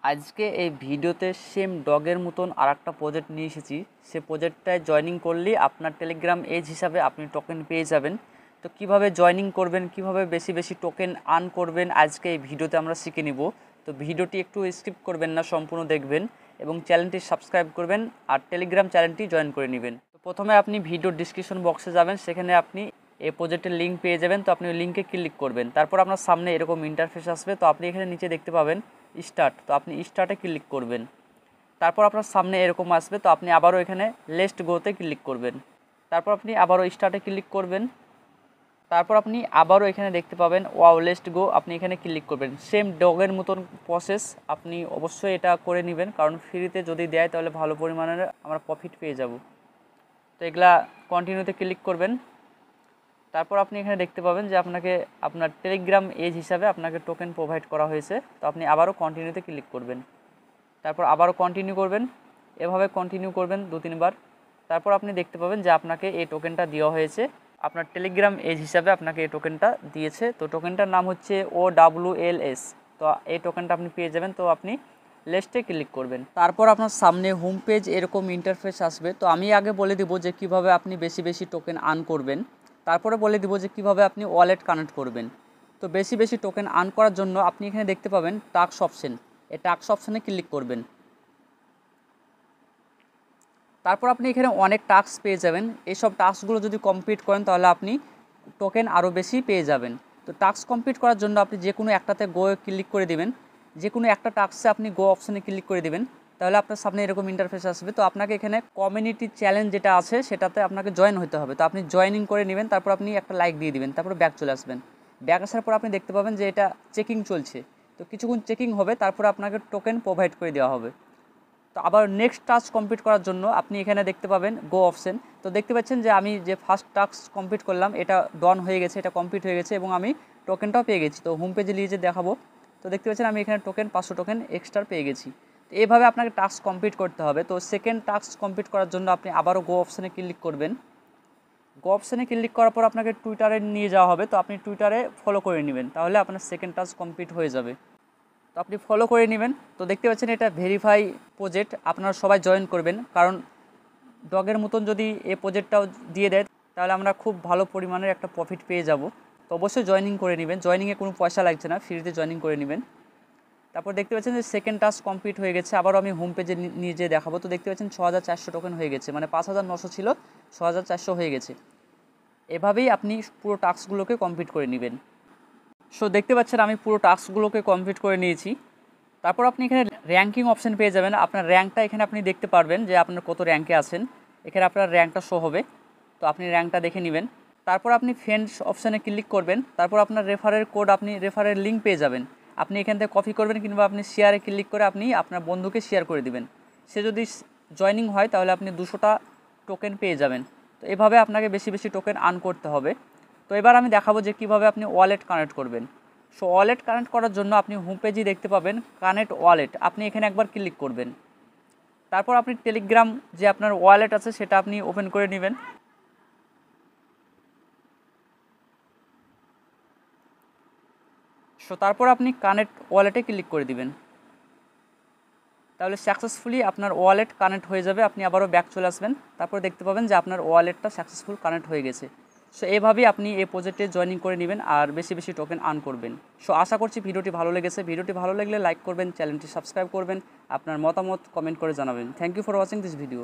আজকে এই ভিডিওতে সেম ডগের মতন আরেকটা প্রজেক্ট নিয়ে এসেছি। সে প্রজেক্টটায় জয়েনিং করলেই আপনার টেলিগ্রাম এজ হিসাবে আপনি টোকেন পেয়ে যাবেন। তো কিভাবে জয়েনিং করবেন, কিভাবে বেশি বেশি টোকেন আর্ন করবেন, আজকে এই ভিডিওতে আমরা শিখে নিব। তো ভিডিওটি একটু স্কিপ করবেন না, সম্পূর্ণ দেখবেন এবং চ্যানেলটি সাবস্ক্রাইব করবেন আর টেলিগ্রাম চ্যানেলটি জয়েন করে নেবেন। তো প্রথমে আপনি ভিডিও ডিসক্রিপশন বক্সে যাবেন, সেখানে আপনি এই প্রজেক্টের লিঙ্ক পেয়ে যাবেন। তো আপনি ওই লিঙ্কে ক্লিক করবেন, তারপর আপনার সামনে এরকম ইন্টারফেস আসবে। তো আপনি এখানে নিচে দেখতে পাবেন স্টার্ট, তো আপনি স্টার্টে ক্লিক করবেন। তারপর আপনার সামনে এরকম আসবে, তো আপনি আবারও এখানে লেটস গোতে ক্লিক করবেন। তারপর আপনি আবারও স্টার্টে ক্লিক করবেন। তারপর আপনি আবারও এখানে দেখতে পাবেন ওয়াও লেটস গো, আপনি এখানে ক্লিক করবেন। সেম ডগের মতন প্রসেস, আপনি অবশ্যই এটা করে নেবেন, কারণ ফ্রিতে যদি দেয় তাহলে ভালো পরিমাণের আমরা প্রফিট পেয়ে যাব। তো এগুলা কন্টিনিউতে ক্লিক করবেন। তারপর আপনি এখানে দেখতে পাবেন যে আপনাকে আপনার টেলিগ্রাম এজ হিসাবে আপনাকে টোকেন প্রোভাইড করা হয়েছে। তো আপনি আবারও কন্টিনিউতে ক্লিক করবেন, তারপর আবারও কন্টিনিউ করবেন, এভাবে কন্টিনিউ করবেন 2-3 বার। তারপর আপনি দেখতে পাবেন যে আপনাকে এই টোকেনটা দেওয়া হয়েছে, আপনার টেলিগ্রাম এজ হিসাবে আপনাকে এই টোকেনটা দিয়েছে। তো টোকেনটার নাম হচ্ছে OWLS। তো এই টোকেনটা আপনি পেয়ে যাবেন। তো আপনি লিস্টে ক্লিক করবেন, তারপর আপনার সামনে হোম পেজ এরকম ইন্টারফেস আসবে। তো আমি আগে বলে দিব যে কিভাবে আপনি বেশি বেশি টোকেন আর্ন করবেন, তারপরে বলে দিব যে কিভাবে আপনি ওয়ালেট কানেক্ট করবেন। তো বেশি বেশি টোকেন আর্ন করার জন্য আপনি এখানে দেখতে পাবেন টাস্ক অপশন, এই টাস্ক অপশানে ক্লিক করবেন। তারপর আপনি এখানে অনেক টাস্ক পেয়ে যাবেন। এইসব টাস্কগুলো যদি কমপ্লিট করেন তাহলে আপনি টোকেন আরও বেশি পেয়ে যাবেন। তো টাস্ক কমপ্লিট করার জন্য আপনি যে কোনো একটাতে গো ক্লিক করে দিবেন, যে কোনো একটা টাস্কে আপনি গো অপশানে ক্লিক করে দিবেন, তাহলে আপনার সামনে এরকম ইন্টারফেস আসবে। তো আপনাকে এখানে কমিউনিটি চ্যালেঞ্জ যেটা আছে সেটাতে আপনাকে জয়েন হতে হবে। তো আপনি জয়েনিং করে নেবেন, তারপর আপনি একটা লাইক দিয়ে দিবেন, তারপর ব্যাক চলে আসবেন। ব্যাক আসার পর আপনি দেখতে পাবেন যে এটা চেকিং চলছে। তো কিছুক্ষণ চেকিং হবে, তারপর আপনাকে টোকেন প্রোভাইড করে দেওয়া হবে। তো আবার নেক্সট টাস্ক কমপ্লিট করার জন্য আপনি এখানে দেখতে পাবেন গো অপশন। তো দেখতে পাচ্ছেন যে আমি যে ফার্স্ট টাস্ক কমপ্লিট করলাম এটা ডন হয়ে গেছে, এটা কমপ্লিট হয়ে গেছে এবং আমি টোকেনটাও পেয়ে গেছি। তো হোম পেজে নিয়ে যে দেখাবো, তো দেখতে পাচ্ছেন আমি এখানে টোকেন 500 টোকেন এক্সট্রা পেয়ে গেছি। তো এইভাবে আপনাকে টাস্ক কমপ্লিট করতে হবে। তো সেকেন্ড টাস্ক কমপ্লিট করার জন্য আপনি আবারও গো অপশানে ক্লিক করবেন। গো অপশানে ক্লিক করার পর আপনাকে টুইটারে নিয়ে যাওয়া হবে। তো আপনি টুইটারে ফলো করে নেবেন, তাহলে আপনার সেকেন্ড টাস্ক কমপ্লিট হয়ে যাবে। তো আপনি ফলো করে নেবেন। তো দেখতে পাচ্ছেন এটা ভেরিফাই প্রজেক্ট, আপনারা সবাই জয়েন করবেন, কারণ ডগের মতন যদি এই প্রজেক্টটাও দিয়ে দেয় তাহলে আমরা খুব ভালো পরিমাণের একটা প্রফিট পেয়ে যাব। তো অবশ্যই জয়েনিং করে নেবেন, জয়েনিংয়ে কোনো পয়সা লাগছে না, ফ্রিতে জয়েনিং করে নেবেন। তারপর দেখতে পাচ্ছেন যে সেকেন্ড টাস্ক কমপ্লিট হয়ে গেছে। আবারও আমি হোম পেজে নিয়ে যেয়ে দেখাবো। তো দেখতে পাচ্ছেন 6400 টোকেন হয়ে গেছে, মানে 5900 ছিল 6400 হয়ে গেছে। এভাবেই আপনি পুরো টাস্কগুলোকে কমপ্লিট করে নেবেন। সো দেখতে পাচ্ছেন আমি পুরো টাস্কগুলোকে কমপ্লিট করে নিয়েছি। তারপর আপনি এখানে র্যাঙ্কিং অপশন পেয়ে যাবেন। আপনার র্যাঙ্কটা এখানে আপনি দেখতে পারবেন যে আপনার কত র্যাঙ্কে আছেন, এখানে আপনার র্যাঙ্কটা শো হবে। তো আপনি র্যাঙ্কটা দেখে নেবেন। তারপর আপনি ফ্রেন্ডস অপশানে ক্লিক করবেন, তারপর আপনার রেফারের কোড, আপনি রেফারের লিঙ্ক পেয়ে যাবেন। আপনি এখান থেকে কপি করবেন কিংবা আপনি শেয়ারে ক্লিক করে আপনি আপনার বন্ধুকে শেয়ার করে দিবেন। সে যদি জয়নিং হয় তাহলে আপনি 200টা টোকেন পেয়ে যাবেন। তো এভাবে আপনাকে বেশি বেশি টোকেন আর্ন করতে হবে। তো এবার আমি দেখাবো যে কীভাবে আপনি ওয়ালেট কানেক্ট করবেন। সো ওয়ালেট কানেক্ট করার জন্য আপনি হোম পেজে দেখতে পাবেন কানেক্ট ওয়ালেট, আপনি এখানে একবার ক্লিক করবেন। তারপর আপনি টেলিগ্রাম যে আপনার ওয়ালেট আছে সেটা আপনি ওপেন করে নেবেন। সো তারপর আপনি কানেক্ট ওয়ালেটে ক্লিক করে দিবেন, তাহলে সাকসেসফুলি আপনার ওয়ালেট কানেক্ট হয়ে যাবে। আপনি আবারও ব্যাক চলে আসবেন, তারপর দেখতে পাবেন যে আপনার ওয়ালেটটা সাকসেসফুল কানেক্ট হয়ে গেছে। সো এভাবেই আপনি এই প্রজেক্টে জয়েনিং করে নেবেন আর বেশি বেশি টোকেন আর্ন করবেন। সো আশা করছি ভিডিওটি ভালো লেগেছে। ভিডিওটি ভালো লাগলে লাইক করবেন, চ্যানেলটি সাবস্ক্রাইব করবেন, আপনার মতামত কমেন্ট করে জানাবেন। Thank you for watching this video.